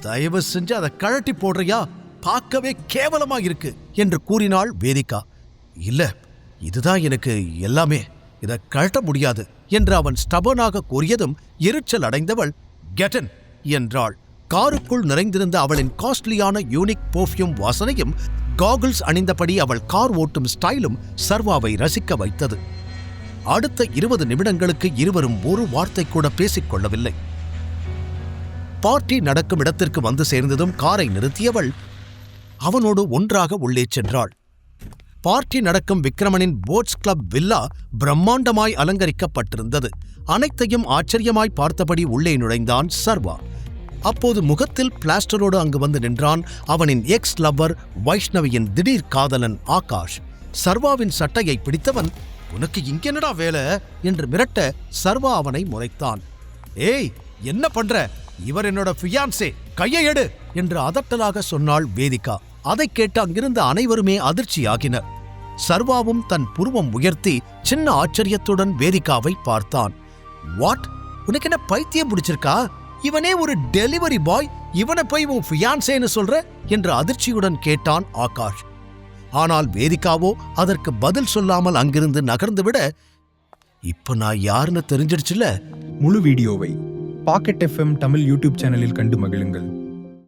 தயவு செஞ்சு அதை கழட்டி போடுறியா, பார்க்கவே கேவலமா இருக்கு என்று கூறினாள் வேதிகா. இல்ல, இதுதான் எனக்கு எல்லாமே, இதை கழட்ட முடியாது என்று அவன் ஸ்டபனாக கூறியதும் எரிச்சல் அடைந்தவள் கெட்டன் என்றாள். காருக்குள் நிறைந்திருந்த அவளின் காஸ்ட்லியான யூனிக் பெர்ஃப்யூம் வாசனையும் காகுல்ஸ் அணிந்தபடி அவள் கார் ஓட்டும் ஸ்டைலும் சர்வாவை ரசிக்க வைத்தது. அடுத்த 20 நிமிடங்களுக்கு இருவரும் ஒரு வார்த்தை கூட பேசிக்கொள்ளவில்லை. பார்ட்டி நடக்கும் இடத்திற்கு வந்து சேர்ந்ததும் காரை நிறுத்தியவள் அவனோடு ஒன்றாக உள்ளே சென்றாள். பார்ட்டி நடக்கும் விக்ரமனின் போட்ஸ் கிளப் வில்லா பிரம்மாண்டமாய் அலங்கரிக்கப்பட்டிருந்தது. அனைத்தையும் ஆச்சரியமாய் பார்த்தபடி உள்ளே நுழைந்தான் சர்வா. அப்போது முகத்தில் பிளாஸ்டரோடு அங்கு வந்து நின்றான் அவனின் எக்ஸ் லவ்வர் வைஷ்ணவியின் திடீர் காதலன் ஆகாஷ். சர்வாவின் சட்டையை பிடித்தவன், உனக்கு இங்கென்னடா வேலை என்று மிரட்ட சர்வா அவனை முறைத்தான். ஏய், என்ன பண்ற? இவர் என்னோட ஃபியான்சே, கையை எடு என்று அதட்டலாக சொன்னாள் வேதிகா. அதைக் கேட்டு அங்கிருந்த அனைவருமே அதிர்ச்சியாகினர். சர்வாவும் தன் புருவம் உயர்த்தி சின்ன ஆச்சரியத்துடன் வேதிகாவை பார்த்தான். வாட், உனக்கு என்ன பைத்தியம் பிடிச்சிருக்கா? இவனே ஒரு டெலிவரி பாய், இவனை போய் உன் ஃபியான்சேன்னு சொல்ற என்று அதிர்ச்சியுடன் கேட்டான் ஆகாஷ். ஆனால் வேதிகாவோ அதற்கு பதில் சொல்லாமல் அங்கிருந்து நகர்ந்துவிட, இப்ப நான் யாருன்னு தெரிஞ்சிடுச்சுல. முழு வீடியோவை பாக்கெட் FM தமிழ் யூடியூப் சேனலில் கண்டு மகிழுங்கள்.